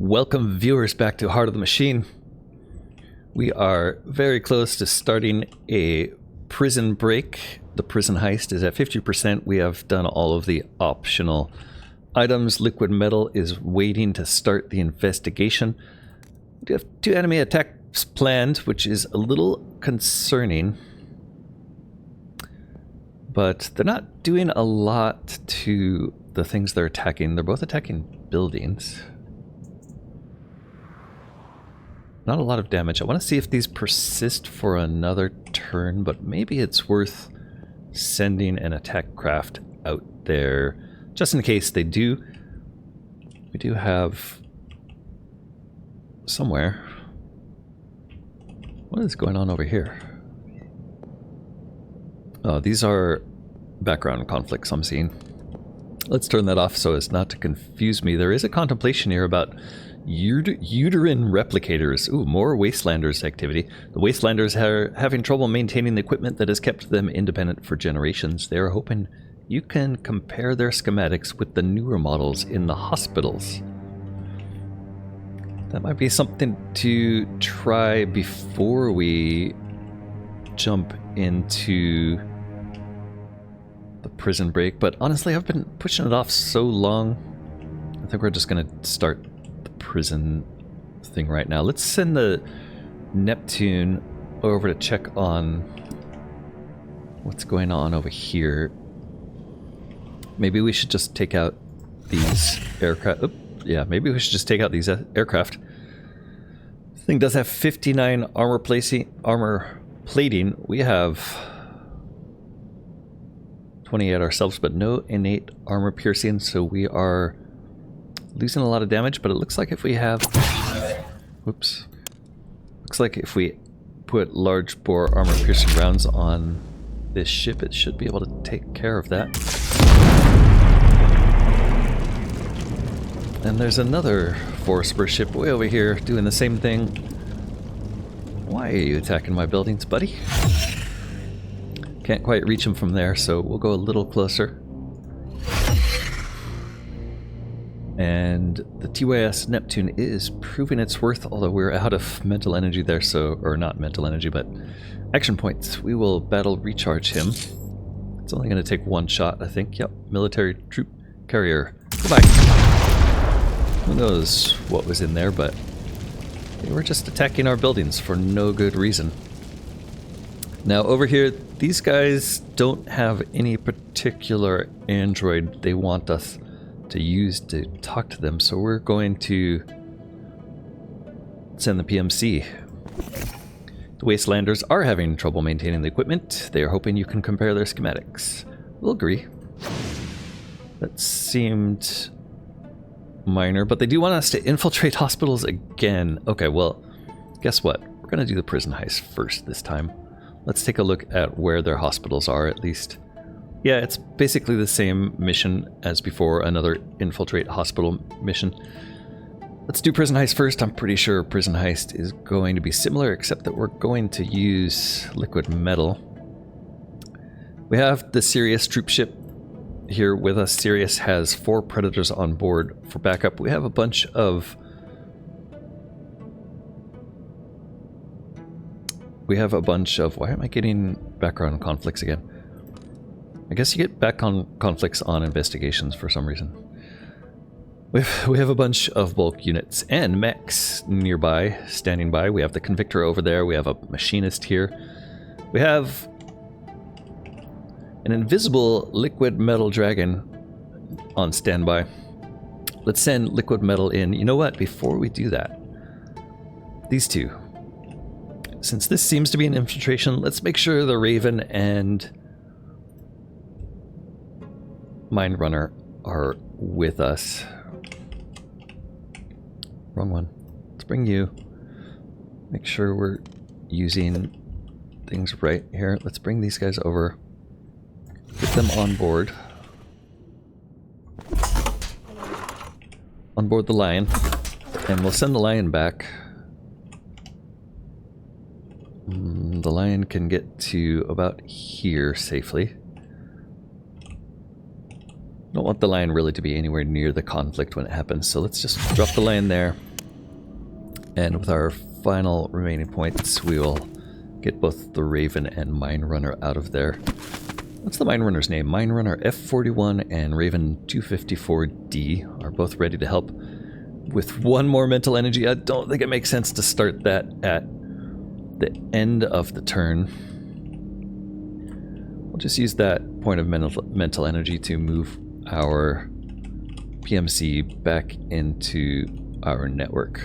Welcome viewers back to Heart of the Machine. We are very close to starting a prison break. The prison heist is at 50%. We have done all of the optional items. Liquid Metal is waiting to start the investigation. We have 2 enemy attacks planned, which is a little concerning. But they're not doing a lot to the things they're attacking. They're both attacking buildings. Not a lot of damage. I want to see if these persist for another turn, but maybe it's worth sending an attack craft out there just in case they do. We do have somewhere. What is going on over here? Oh, these are background conflicts I'm seeing. Let's turn that off so as not to confuse me. There is a contemplation here about uterine replicators. Ooh, more Wastelanders activity. The Wastelanders are having trouble maintaining the equipment that has kept them independent for generations. They are hoping you can compare their schematics with the newer models in the hospitals. That might be something to try before we jump into the prison break, but honestly I've been pushing it off so long. I think we're just gonna start the prison thing right now. Let's send the Neptune over to check on what's going on over here. Maybe we should just take out these aircraft. Yeah, maybe we should just take out these aircraft. This thing does have 59 armor plating. We have 28 ourselves, but no innate armor piercing, so we are losing a lot of damage. But it looks like if we have, whoops, looks like if we put large bore armor piercing rounds on this ship, it should be able to take care of that. And there's another Force ship way over here doing the same thing. Why are you attacking my buildings, buddy? Can't quite reach him from there, so we'll go a little closer. And the TYS Neptune is proving its worth, although we're out of mental energy there, so, or not mental energy, but action points. We will battle recharge him. It's only going to take 1 shot, I think. Yep, military troop carrier. Goodbye. Who knows what was in there, but they were just attacking our buildings for no good reason. Now over here, these guys don't have any particular android they want us to use to talk to them, so we're going to send the PMC. The Wastelanders are having trouble maintaining the equipment. They are hoping you can compare their schematics. We'll agree. That seemed minor, but they do want us to infiltrate hospitals again. Okay, well, guess what? We're going to do the prison heist first this time. Let's take a look at where their hospitals are, at least. Yeah, it's basically the same mission as before, another infiltrate hospital mission. Let's do prison heist first. I'm pretty sure prison heist is going to be similar, except that we're going to use liquid metal. We have the Sirius troop ship here with us. Sirius has 4 Predators on board for backup. We have a bunch of... Why am I getting background conflicts again? I guess you get background conflicts on investigations for some reason. We have a bunch of bulk units and mechs nearby, standing by. We have the Convictor over there. We have a machinist here. We have an invisible liquid metal dragon on standby. Let's send liquid metal in. You know what? Before we do that, these two. Since this seems to be an infiltration, let's make sure the Raven and Mind Runner are with us. Wrong one. Let's bring you. Make sure we're using things right here. Let's bring these guys over. Get them on board. On board the Lion. And we'll send the Lion back. The Lion can get to about here safely. Don't want the Lion really to be anywhere near the conflict when it happens, so let's just drop the Lion there. And with our final remaining points, we will get both the Raven and Mine Runner out of there. What's the Mine Runner's name? Mine Runner F41 and Raven 254D are both ready to help. With one more mental energy, I don't think it makes sense to start that at the end of the turn. We'll just use that point of mental energy to move our PMC back into our network.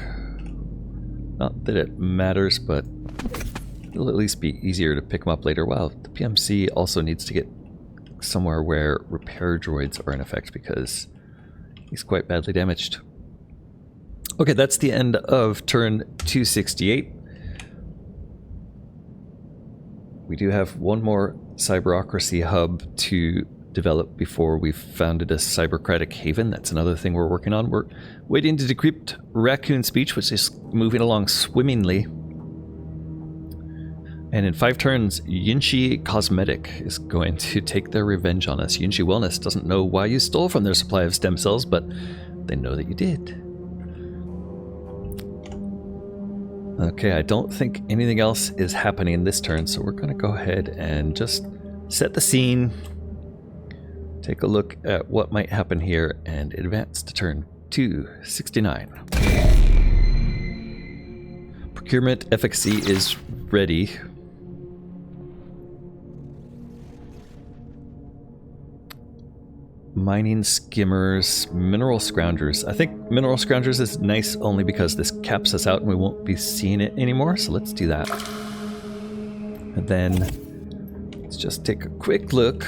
Not that it matters, but it'll at least be easier to pick them up later. Wow, the PMC also needs to get somewhere where repair droids are in effect because he's quite badly damaged. Okay, that's the end of turn 268. We do have one more cyberocracy hub to develop before we've founded a cybercratic haven. That's another thing we're working on. We're waiting to decrypt raccoon speech, which is moving along swimmingly. And in 5 turns, Yinshi Cosmetic is going to take their revenge on us. Yinshi Wellness doesn't know why you stole from their supply of stem cells, but they know that you did. Okay, I don't think anything else is happening this turn, so we're going to go ahead and just set the scene. Take a look at what might happen here and advance to turn 269. Procurement FXC is ready. Mining skimmers, mineral scroungers. I think mineral scroungers is nice only because this caps us out and we won't be seeing it anymore, so let's do that. And then let's just take a quick look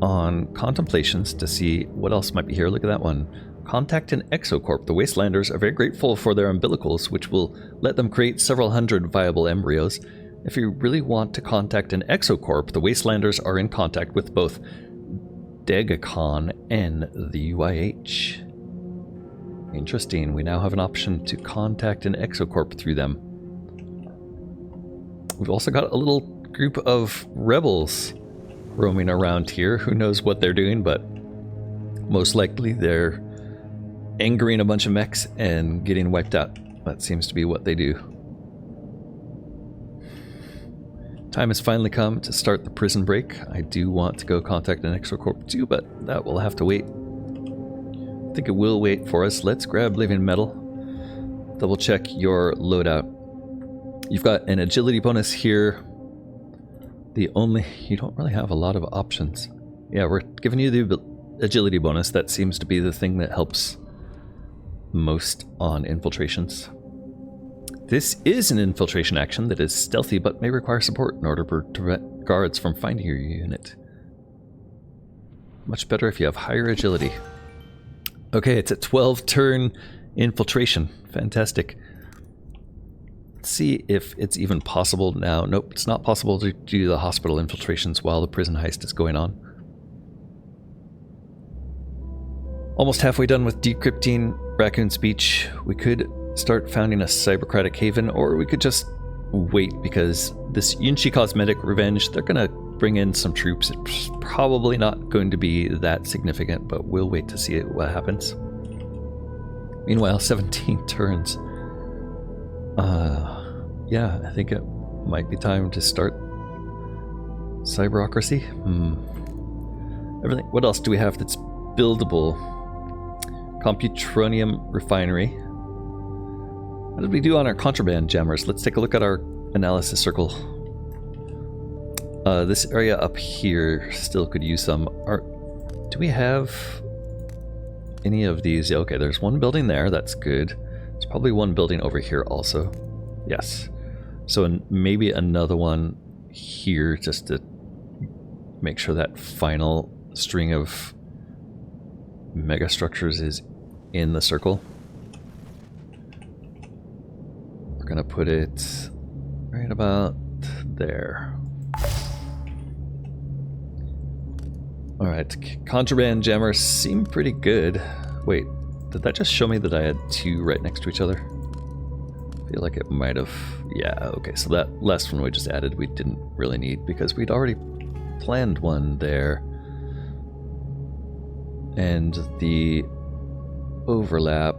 on contemplations to see what else might be here. Look at that one. Contact an Exocorp. The Wastelanders are very grateful for their umbilicals, which will let them create several hundred viable embryos. If you really want to contact an Exocorp, the Wastelanders are in contact with both Degacon and the UIH. Interesting. We now have an option to contact an Exocorp through them. We've also got a little group of rebels roaming around here. Who knows what they're doing, but most likely they're angering a bunch of mechs and getting wiped out. That seems to be what they do. Time has finally come to start the prison break. I do want to go contact an Exocorp too, but that will have to wait. I think it will wait for us. Let's grab living metal. Double check your loadout. You've got an agility bonus here. You don't really have a lot of options. Yeah, we're giving you the agility bonus. That seems to be the thing that helps most on infiltrations. This is an infiltration action that is stealthy but may require support in order to prevent guards from finding your unit. Much better if you have higher agility. Okay, it's a 12-turn infiltration. Fantastic. Let's see if it's even possible now. Nope, it's not possible to do the hospital infiltrations while the prison heist is going on. Almost halfway done with decrypting raccoon speech. We could start founding a cybercratic haven, or we could just wait because this Yinshi Cosmetic revenge, they're gonna bring in some troops. It's probably not going to be that significant, but we'll wait to see what happens. Meanwhile, 17 turns. Yeah, I think it might be time to start cyberocracy. Everything. What else do we have that's buildable? Computronium refinery. What did we do on our contraband jammers? Let's take a look at our analysis circle. This area up here still could use some art. Do we have any of these? Yeah, okay, there's one building there. That's good. There's probably one building over here also. Yes. So maybe another one here just to make sure that final string of megastructures is in the circle. We're gonna put it right about there. Alright, contraband jammers seem pretty good. Wait, did that just show me that I had 2 right next to each other? I feel like it might have. Yeah, okay, so that last one we just added we didn't really need because we'd already planned one there. And the overlap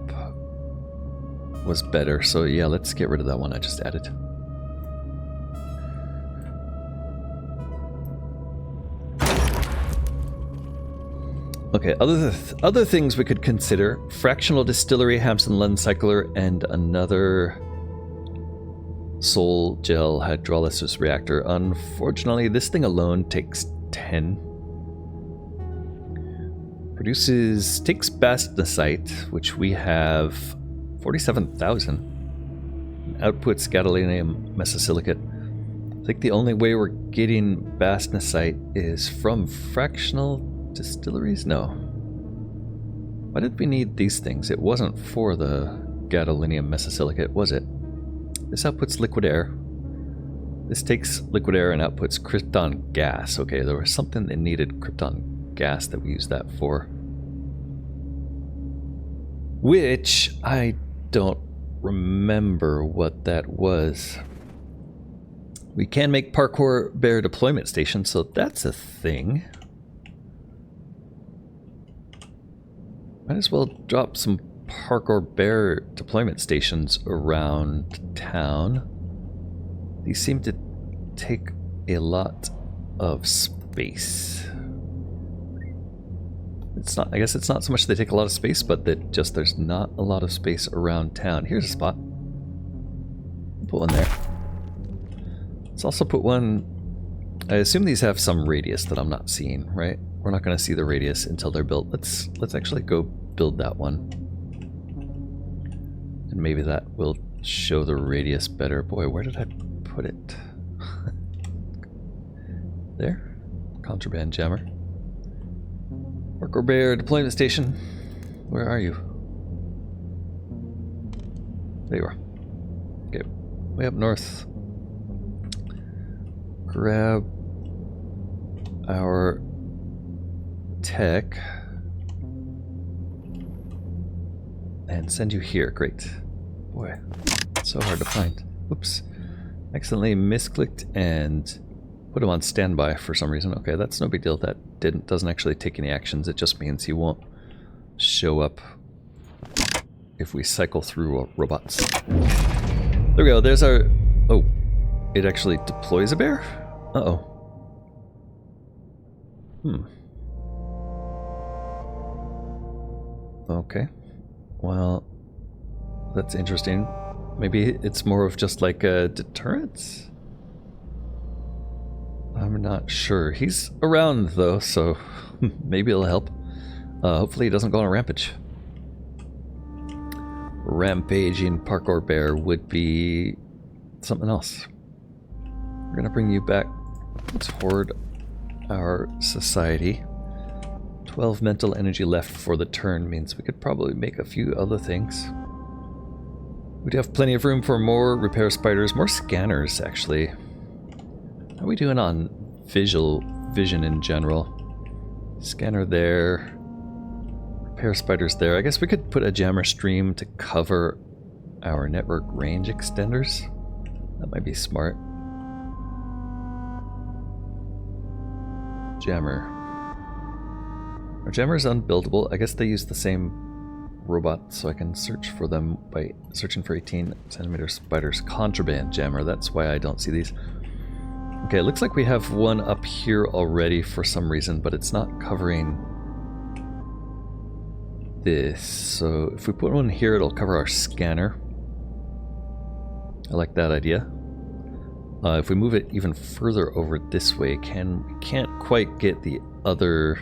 was better. So yeah, let's get rid of that one I just added. Okay, other things we could consider: fractional distillery, Hampson Lund cycler, and another Soul Gel hydrolysis reactor. Unfortunately, this thing alone takes 10. Takes bastnasite, which we have 47,000. Outputs gadolinium mesosilicate. I think the only way we're getting bastnasite is from fractional distilleries? No. Why did we need these things? It wasn't for the gadolinium mesosilicate, was it? This outputs liquid air. This takes liquid air and outputs krypton gas. Okay, there was something that needed krypton gas that we used that for. Which I don't remember what that was. We can make Parkour Bear deployment station, so that's a thing. Might as well drop some Parkour Bear deployment stations around town. These seem to take a lot of space. It's not, I guess it's not so much they take a lot of space, but that just there's not a lot of space around town. Here's a spot. Put one there. Let's also put one. I assume these have some radius that I'm not seeing, right? We're not going to see the radius until they're built. Let's actually go build that one. And maybe that will show the radius better. Boy, where did I put it? There. Contraband jammer. Parkour Bear deployment station. Where are you? There you are. Okay. Way up north. Grab our tech and send you here. Great. Boy, so hard to find. Oops. Accidentally misclicked and put him on standby for some reason. Okay, that's no big deal. That doesn't actually take any actions. It just means he won't show up if we cycle through robots. There we go. There's our... Oh, it actually deploys a bear? Uh-oh. Okay. Well, that's interesting. Maybe it's more of just like a deterrent? I'm not sure. He's around though, so maybe it'll help. Hopefully he doesn't go on a rampage. Rampaging Parkour Bear would be something else. We're gonna bring you back toward our society. 12 mental energy left for the turn means we could probably make a few other things. We'd have plenty of room for more repair spiders, more scanners actually. How are we doing on vision in general? Scanner there. Repair spiders there. I guess we could put a jammer stream to cover our network range extenders. That might be smart. Jammer. Our jammer is unbuildable. I guess they use the same robot, so I can search for them by searching for 18 centimeter spiders. Contraband jammer. That's why I don't see these. Okay, it looks like we have one up here already for some reason, but it's not covering this. So if we put one here, it'll cover our scanner. I like that idea. If we move it even further over this way, we can't quite get the other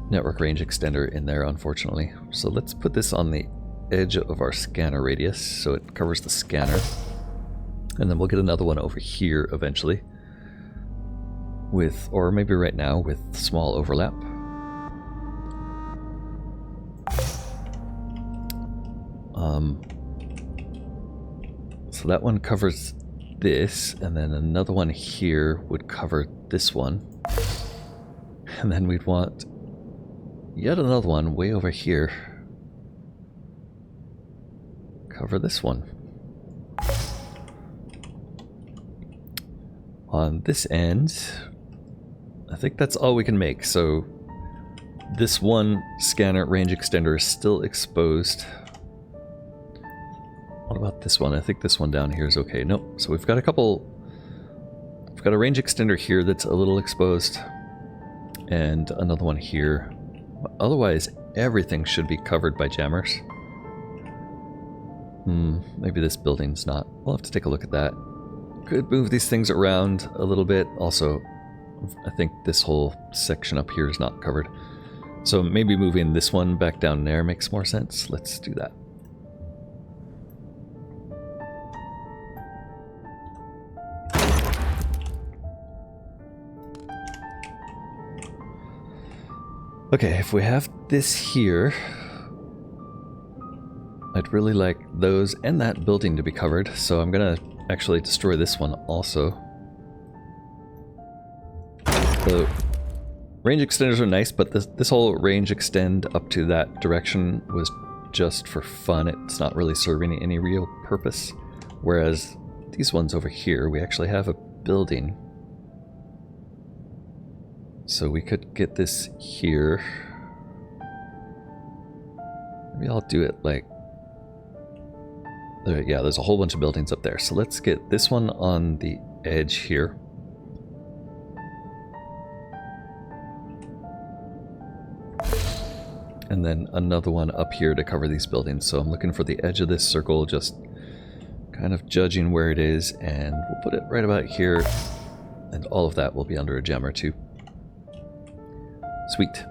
network range extender in there, unfortunately. So let's put this on the edge of our scanner radius so it covers the scanner. And then we'll get another one over here eventually. With, or maybe right now, with small overlap. So that one covers this, and then another one here would cover this one. And then we'd want yet another one way over here. Cover this one. On this end, I think that's all we can make, so This one scanner range extender is still exposed. What about this one? I think this one down here is okay. Nope. So we've got a couple... We've got a range extender here that's a little exposed. And another one here. Otherwise, everything should be covered by jammers. Maybe this building's not. We'll have to take a look at that. Could move these things around a little bit. Also, I think this whole section up here is not covered. So maybe moving this one back down there makes more sense. Let's do that. Okay, if we have this here, I'd really like those and that building to be covered, so I'm gonna actually destroy this one also. The range extenders are nice, but this whole range extend up to that direction was just for fun. It's not really serving any real purpose. Whereas these ones over here, we actually have a building. So we could get this here. Maybe I'll do it like... yeah, there's a whole bunch of buildings up there. So let's get this one on the edge here. And then another one up here to cover these buildings. So I'm looking for the edge of this circle, just kind of judging where it is, and we'll put it right about here. And all of that will be under a gem or two. Sweet.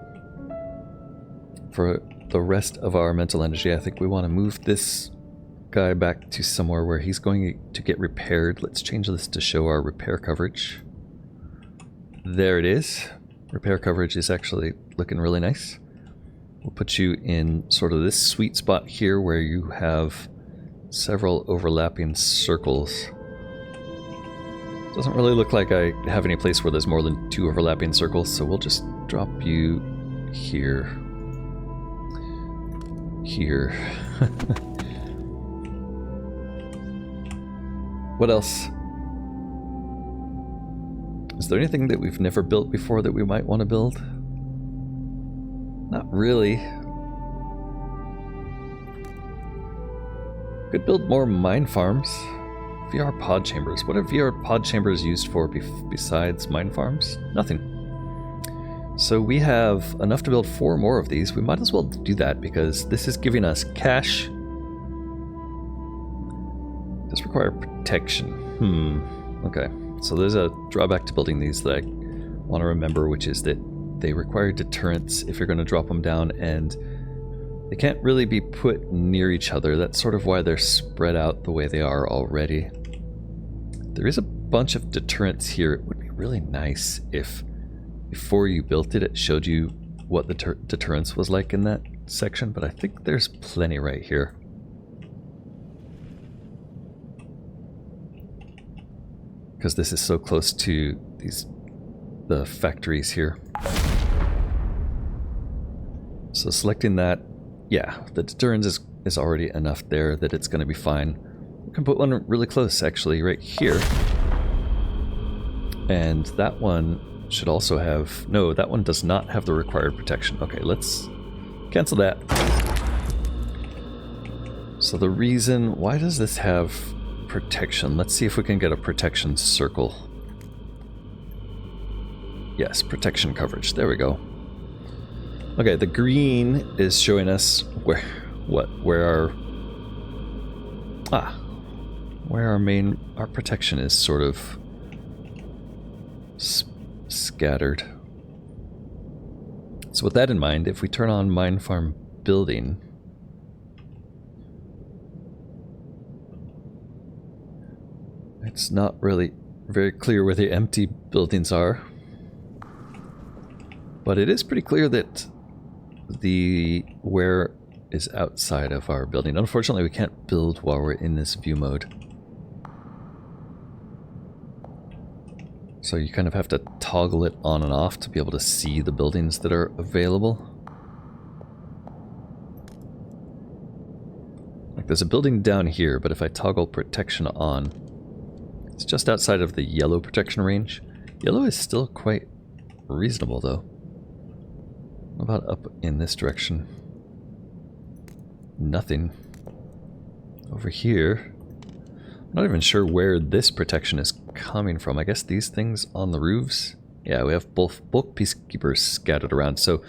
For the rest of our mental energy, I think we want to move this guy back to somewhere where he's going to get repaired. Let's change this to show our repair coverage. There it is. Repair coverage is actually looking really nice. We'll put you in sort of this sweet spot here where you have several overlapping circles. Doesn't really look like I have any place where there's more than 2 overlapping circles, so we'll just drop you here. Here. What else? Is there anything that we've never built before that we might want to build? Not really. Could build more mine farms. VR pod chambers. What are VR pod chambers used for besides mine farms? Nothing. So we have enough to build 4 more of these. We might as well do that because this is giving us cash. Does require protection. Okay. So there's a drawback to building these that I want to remember, which is that they require deterrence if you're going to drop them down, and they can't really be put near each other. That's sort of why they're spread out the way they are already. There is a bunch of deterrence here. It would be really nice if before you built it, it showed you what the deterrence was like in that section, but I think there's plenty right here. Because this is so close to the factories here. So selecting that, yeah, the deterrence is already enough there that it's going to be fine. We can put one really close, actually, right here. And that one should also have... No, that one does not have the required protection. Okay, let's cancel that. So the reason... Why does this have protection? Let's see if we can get a protection circle. Yes, protection coverage. There we go. Okay, the green is showing us where our protection is sort of scattered. So with that in mind, if we turn on mine farm building, it's not really very clear where the empty buildings are, but it is pretty clear that the where is outside of our building. Unfortunately, we can't build while we're in this view mode. So you kind of have to toggle it on and off to be able to see the buildings that are available. Like there's a building down here, but if I toggle protection on, it's just outside of the yellow protection range. Yellow is still quite reasonable though. What about up in this direction? Nothing. Over here, I'm not even sure where this protection is coming from. I guess these things on the roofs? Yeah, we have both bulk peacekeepers scattered around, so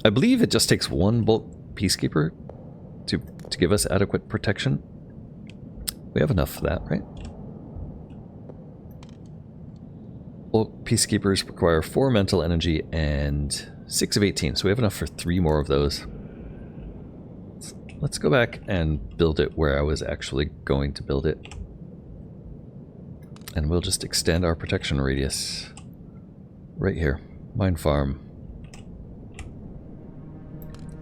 I believe it just takes one bulk peacekeeper to give us adequate protection. We have enough for that, right? Bulk peacekeepers require 4 mental energy and 6 of 18, so we have enough for 3 more of those. Let's go back and build it where I was actually going to build it. And we'll just extend our protection radius. Right here. Mine farm.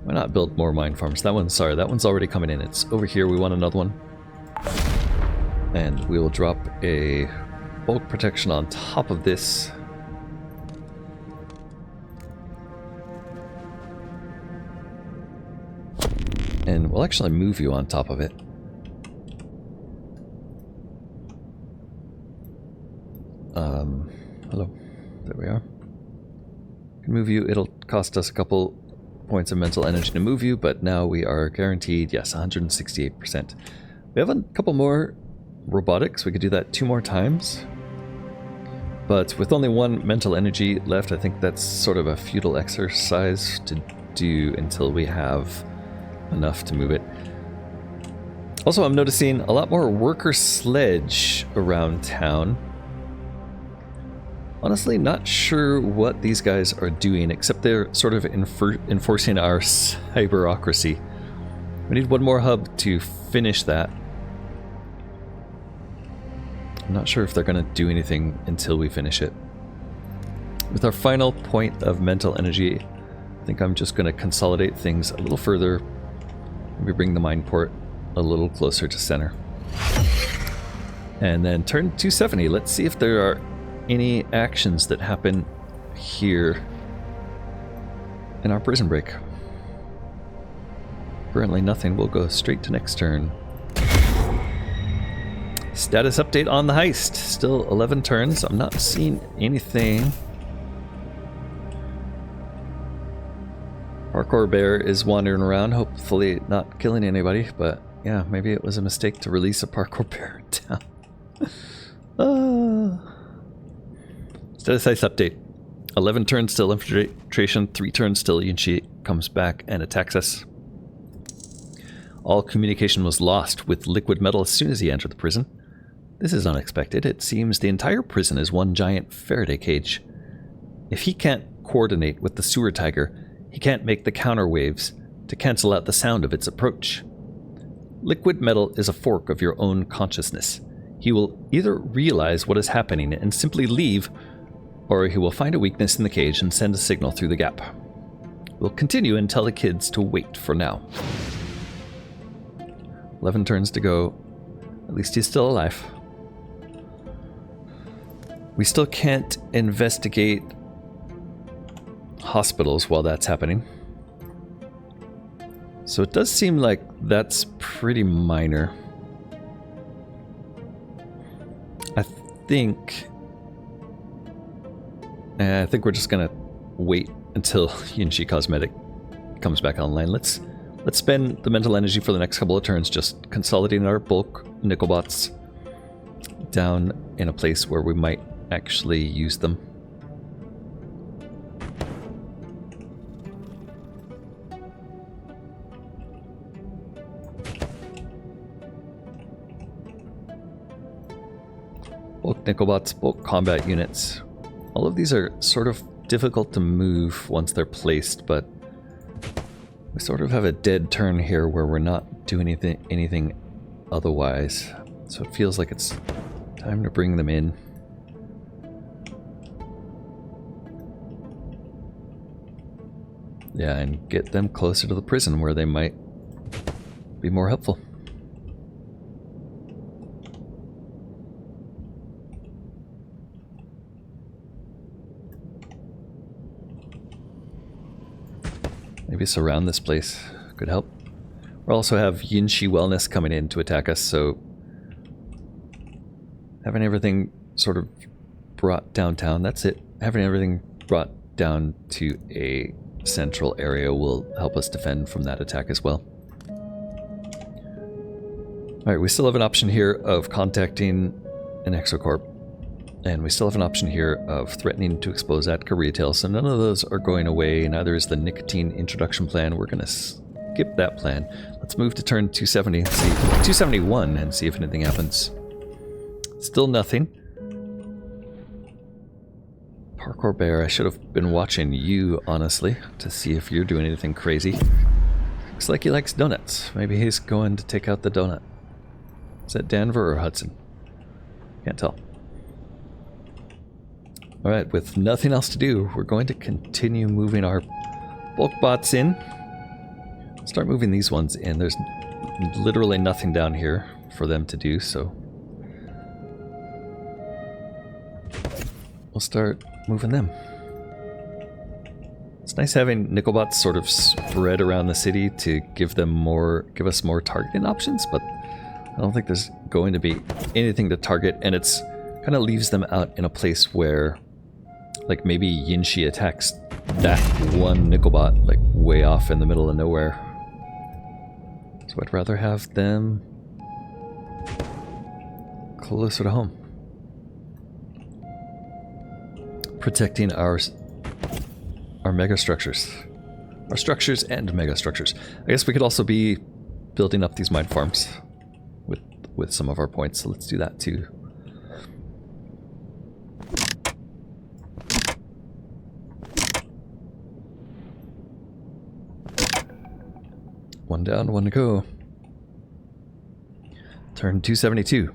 Why not build more mine farms? That one's already coming in. It's over here. We want another one. And we will drop a bulk protection on top of this. And we'll actually move you on top of it. Hello. There we are. Can move you. It'll cost us a couple points of mental energy to move you, but now we are guaranteed, yes, 168%. We have a couple more robotics. We could do that 2 more times. But with only 1 mental energy left, I think that's sort of a futile exercise to do until we have enough to move it. Also, I'm noticing a lot more worker sledge around town. Honestly, not sure what these guys are doing, except they're sort of enforcing our cyberocracy. We need 1 more hub to finish that. I'm not sure if they're going to do anything until we finish it. With our final point of mental energy, I think I'm just going to consolidate things a little further. Maybe bring the mine port a little closer to center. And then turn 270. Let's see if there are any actions that happen here in our prison break. Currently nothing. We'll go straight to next turn. Status update on the heist. Still 11 turns. I'm not seeing anything. Parkour Bear is wandering around, hopefully not killing anybody, but yeah, maybe it was a mistake to release a Parkour Bear down. Status heist update. 11 turns till infiltration, 3 turns till Yinshi comes back and attacks us. All communication was lost with liquid metal as soon as he entered the prison. This is unexpected. It seems the entire prison is one giant Faraday cage. If he can't coordinate with the sewer tiger, he can't make the counter waves to cancel out the sound of its approach. Liquid metal is a fork of your own consciousness. He will either realize what is happening and simply leave, or he will find a weakness in the cage and send a signal through the gap. We'll continue and tell the kids to wait for now. 11 turns to go. At least he's still alive. We still can't investigate hospitals while that's happening. So it does seem like that's pretty minor. I think we're just gonna wait until Yinshi Cosmetic comes back online. Let's spend the mental energy for the next couple of turns just consolidating our bulk Nickelbots down in a place where we might actually use them. Bulk Nickelbots, bulk combat units. All of these are sort of difficult to move once they're placed, but we sort of have a dead turn here where we're not doing anything otherwise. So it feels like it's time to bring them in. Yeah, and get them closer to the prison where they might be more helpful. Maybe surround this place could help. We'll also have Yinshi Wellness coming in to attack us, so having everything sort of brought downtown, that's it. Having everything brought down to a central area will help us defend from that attack as well. Alright, we still have an option here of contacting an Exocorp. And we still have an option here of threatening to expose Atka Retail, so none of those are going away. Neither is the nicotine introduction plan. We're going to skip that plan. Let's move to turn 270 and see 271 and see if anything happens. Still nothing. Parkour Bear, I should have been watching you, honestly, to see if you're doing anything crazy. Looks like he likes donuts. Maybe he's going to take out the donut. Is that Denver or Hudson? Can't tell. Alright, with nothing else to do, we're going to continue moving our bulk bots in. Start moving these ones in. There's literally nothing down here for them to do, so we'll start moving them. It's nice having Nickelbots sort of spread around the city to give us more targeting options, but I don't think there's going to be anything to target, and it's kind of leaves them out in a place where, like, maybe Yinshi attacks that one Nickelbot, like, way off in the middle of nowhere. So I'd rather have them closer to home. Protecting our megastructures. Our structures and megastructures. I guess we could also be building up these mine farms with some of our points, so let's do that too. One down, one to go. Turn 272.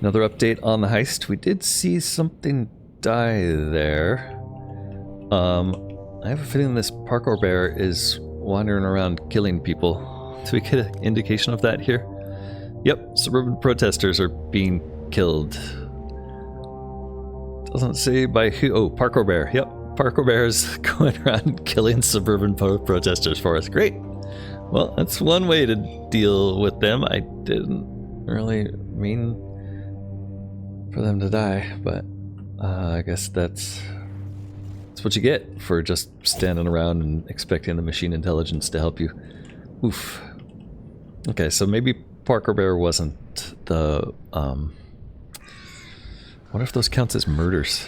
Another update on the heist. We did see something die there. I have a feeling this Parkour Bear is wandering around killing people. Do we get an indication of that here? Yep, suburban protesters are being killed. Doesn't say by who. Oh, Parkour Bear. Yep, Parkour Bear is going around killing suburban protesters for us. Great. Well, that's one way to deal with them. I didn't really mean for them to die, but I guess that's what you get for just standing around and expecting the machine intelligence to help you. Oof. Okay, so maybe Parkour Bear wasn't the, what if those counts as murders?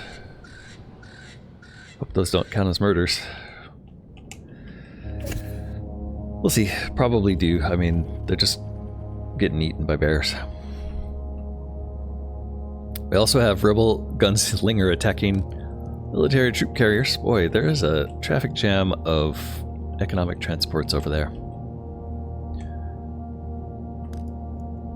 Hope those don't count as murders. We'll see. Probably do. I mean, they're just getting eaten by bears. We also have rebel gunslinger attacking military troop carriers. Boy, there is a traffic jam of economic transports over there.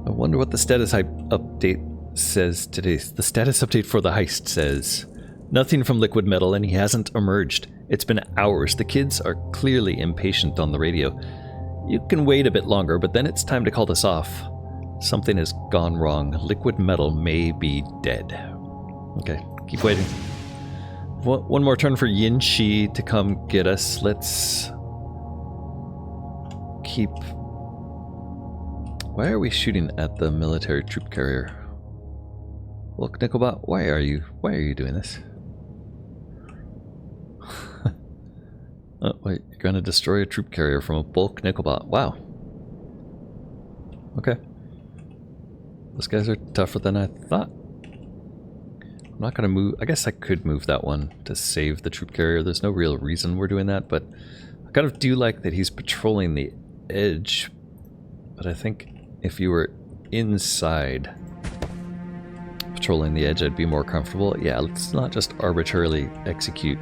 I wonder what the status update says today. The status update for the heist says, nothing from liquid metal and he hasn't emerged. It's been hours. The kids are clearly impatient on the radio. You can wait a bit longer, but then it's time to call this off. Something has gone wrong. Liquid metal may be dead. Okay, keep waiting. One more turn for Yinshi to come get us. Let's keep... Why are we shooting at the military troop carrier? Look, Nickelbot, why are you doing this? Oh, wait, you're gonna destroy a troop carrier from a bulk Nickelbot. Wow. Okay. Those guys are tougher than I thought. I'm not gonna move. I guess I could move that one to save the troop carrier. There's no real reason we're doing that, but I kind of do like that he's patrolling the edge. But I think if you were inside patrolling the edge, I'd be more comfortable. Yeah, let's not just arbitrarily execute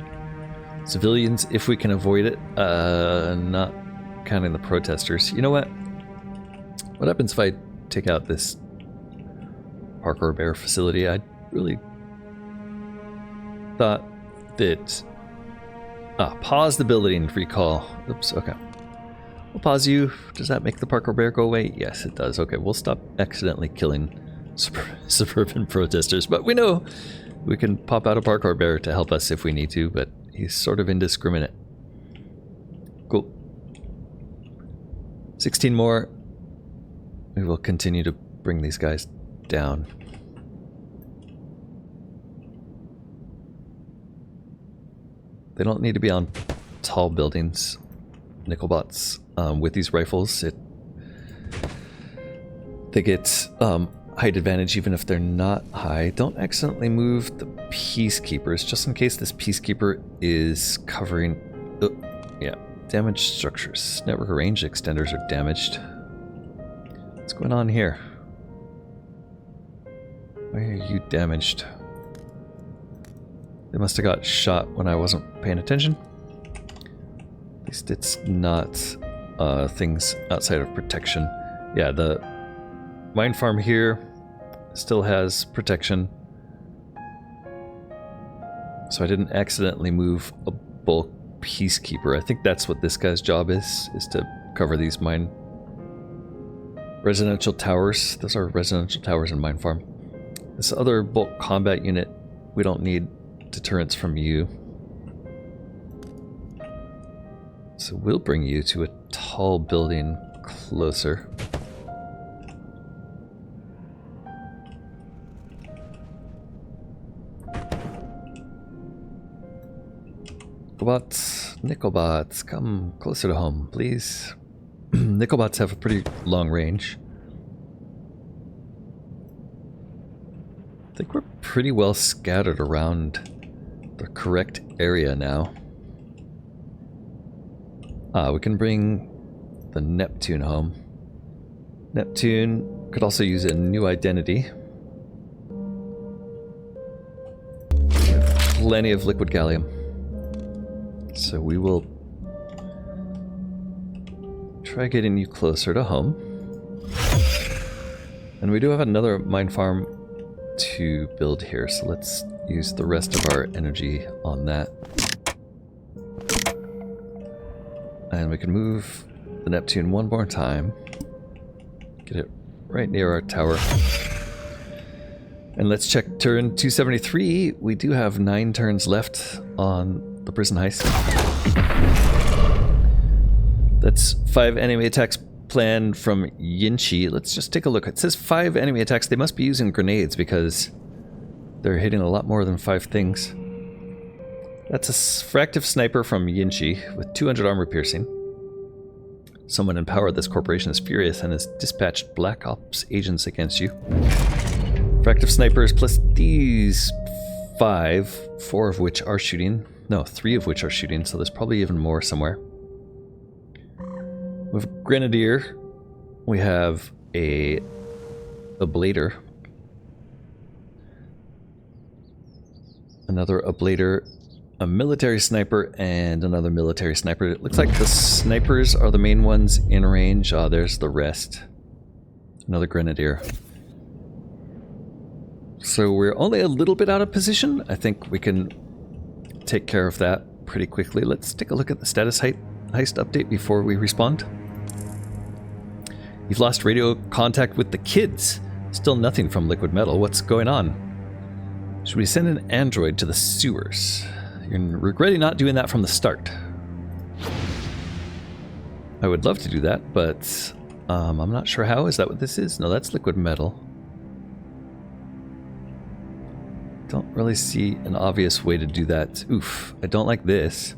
civilians if we can avoid it. Not counting the protesters. You know what? What happens if I take out this Parkour Bear facility? I really thought that... pause the building recall. Oops, okay. We'll pause you. Does that make the Parkour Bear go away? Yes, it does. Okay, we'll stop accidentally killing suburban protesters, but we know we can pop out a Parkour Bear to help us if we need to, but he's sort of indiscriminate. Cool. 16 more. We will continue to bring these guys down. They don't need to be on tall buildings. Nickelbots with these rifles, they get height advantage even if they're not high. Don't accidentally move the peacekeepers, just in case this peacekeeper is covering... yeah, damaged structures. Network range extenders are damaged. What's going on here? Why are you damaged? They must have got shot when I wasn't paying attention. At least it's not things outside of protection. Yeah, the mine farm here still has protection. So I didn't accidentally move a bulk peacekeeper. I think that's what this guy's job is to cover these mine residential towers. Those are residential towers in mine farm. This other bulk combat unit, we don't need deterrence from you. So we'll bring you to a tall building closer. Nickelbots, come closer to home, please. Nickelbots have a pretty long range. I think we're pretty well scattered around the correct area now. We can bring the Neptune home. Neptune could also use a new identity. We have plenty of liquid gallium. So we will try getting you closer to home. And we do have another mine farm to build here, so let's use the rest of our energy on that. And we can move the Neptune one more time. Get it right near our tower. And let's check turn 273. We do have 9 turns left on the prison heist. That's 5 enemy attacks planned from Yinchi. Let's just take a look. It says 5 enemy attacks. They must be using grenades because they're hitting a lot more than 5 things. That's a fractive sniper from Yinchi with 200 armor piercing. Someone in power of this corporation is furious and has dispatched Black Ops agents against you. Fractive snipers plus these 5, 4 of which are shooting. No, 3 of which are shooting, so there's probably even more somewhere. With Grenadier, we have a Ablator. Another Ablator, a military sniper, and another military sniper. It looks like the snipers are the main ones in range. There's the rest. Another Grenadier. So we're only a little bit out of position. I think we can take care of that pretty quickly. Let's take a look at the status heist update before we respond. You've lost radio contact with the kids. Still nothing from Liquid Metal. What's going on? Should we send an android to the sewers? You're regretting not doing that from the start. I would love to do that, but I'm not sure how. Is that what this is? No, that's Liquid Metal. Don't really see an obvious way to do that. Oof, I don't like this.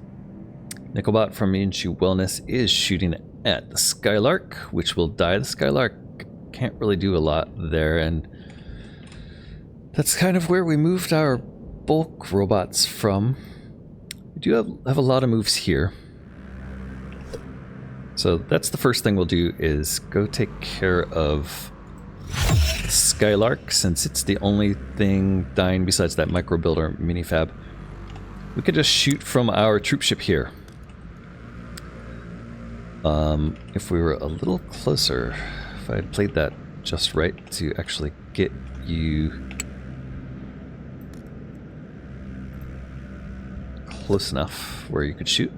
Nickelbot from Yinchi Wellness is shooting at the Skylark, which will die. The Skylark can't really do a lot there, and that's kind of where we moved our bulk robots from. We do have a lot of moves here. So that's the first thing we'll do, is go take care of Skylark, since it's the only thing dying besides that micro builder minifab. We could just shoot from our troop ship here. If we were a little closer, if I had played that just right to actually get you close enough where you could shoot.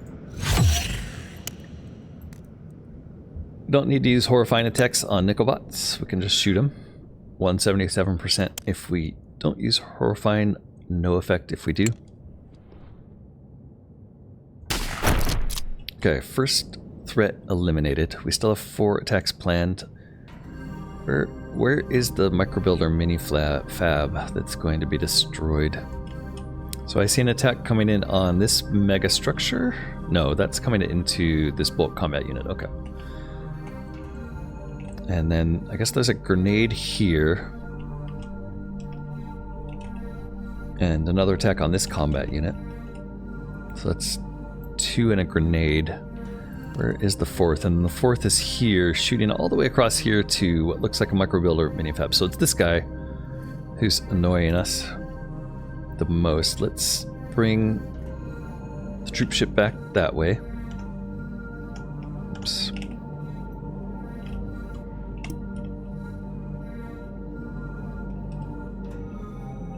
We don't need to use horrifying attacks on Nickelbots. We can just shoot them. 177% if we don't use horrifying, no effect if we do. Okay, first threat eliminated. We still have 4 attacks planned. Where is the microbuilder mini fab that's going to be destroyed? So I see an attack coming in on this mega structure. No, that's coming into this bulk combat unit. Okay. And then I guess there's a grenade here. And another attack on this combat unit. So that's 2 and a grenade. Where is the 4th? And the 4th is here, shooting all the way across here to what looks like a micro builder minifab. So it's this guy who's annoying us the most. Let's bring the troop ship back that way. Oops.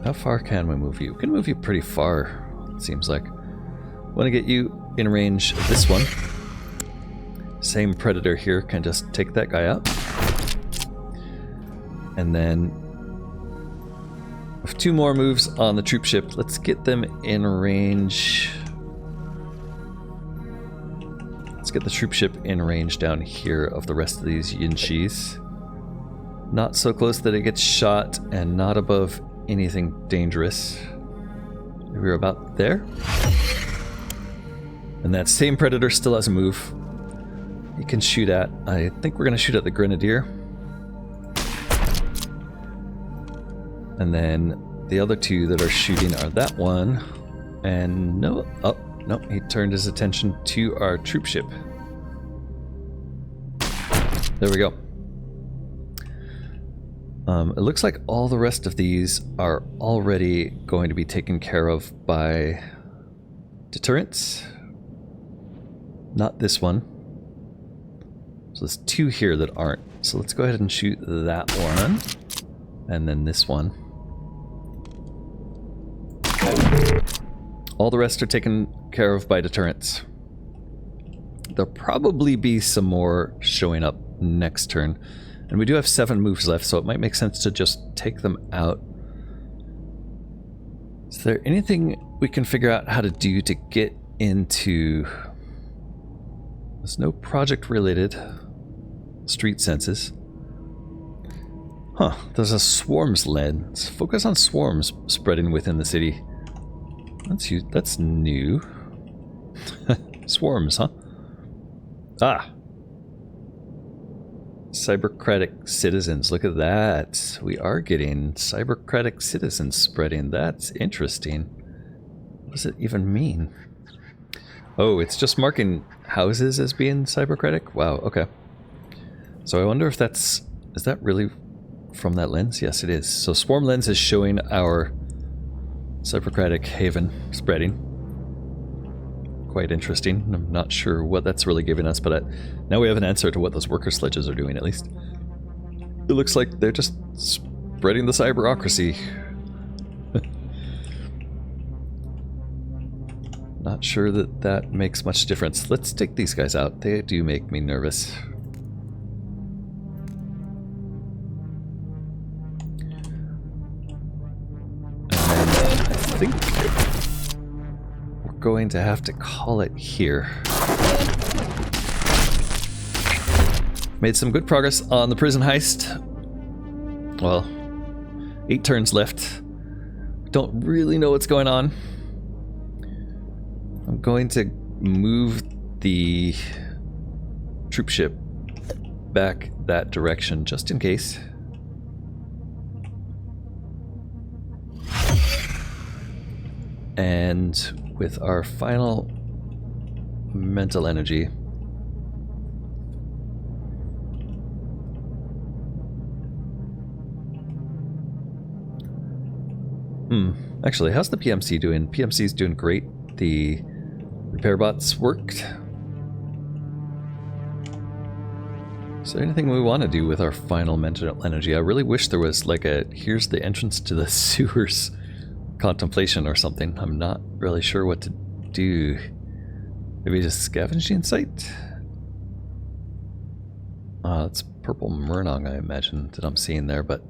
How far can we move you? We can move you pretty far, it seems like. Want to get you in range of this one. Same predator here can just take that guy out. And then with 2 more moves on the troop ship, let's get them in range. Let's get the troop ship in range down here of the rest of these Yinshis. Not so close that it gets shot and not above anything dangerous. We're about there. And that same predator still has a move. He can shoot at, I think we're going to shoot at the grenadier. And then the other 2 that are shooting are that one. And no, oh, no, he turned his attention to our troop ship. There we go. It looks like all the rest of these are already going to be taken care of by deterrents. Not this one. So there's 2 here that aren't. So let's go ahead and shoot that one. And then this one. All the rest are taken care of by deterrents. There'll probably be some more showing up next turn. And we do have 7 moves left, so it might make sense to just take them out. Is there anything we can figure out how to do to get into... There's no project-related street senses. Huh, there's a swarms lens. Focus on swarms spreading within the city. That's new. Swarms, huh? Ah! Cybercratic citizens, look at that. We are getting cybercratic citizens spreading. That's interesting. What does it even mean? Oh, it's just marking houses as being cybercratic? Wow, okay. So I wonder if that's... Is that really from that lens? Yes, it is. So swarm lens is showing our cybercratic haven spreading. Quite interesting. I'm not sure what that's really giving us, but now we have an answer to what those worker sledges are doing, at least. It looks like they're just spreading the cyberocracy. Not sure that that makes much difference. Let's take these guys out. They do make me nervous. And then I think we're going to have to call it here. Made some good progress on the prison heist. Well, 8 turns left. Don't really know what's going on. I'm going to move the troop ship back that direction just in case. And with our final mental energy, actually, how's the PMC doing? PMC's doing great. The repair bots worked. Is there anything we want to do with our final mental energy? I really wish there was like a, here's the entrance to the sewers contemplation or something. I'm not really sure what to do. Maybe just scavenging site? It's purple Murnong, I imagine, that I'm seeing there, but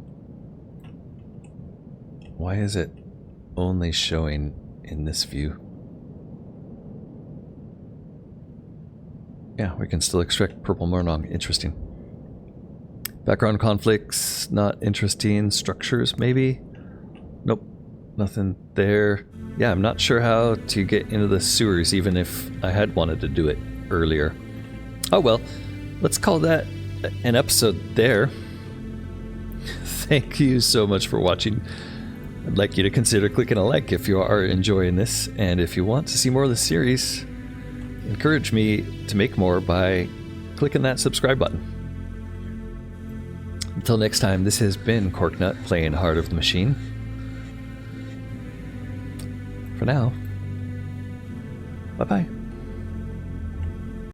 why is it only showing in this view? Yeah, we can still extract purple Murnong. Interesting. Background conflicts, not interesting. Structures, maybe? Nope. Nothing there. Yeah, I'm not sure how to get into the sewers, even if I had wanted to do it earlier. Oh well, let's call that an episode there. Thank you so much for watching. I'd like you to consider clicking a like if you are enjoying this, and if you want to see more of the series, encourage me to make more by clicking that subscribe button. Until next time, this has been Corknut playing Heart of the Machine. For now, bye-bye.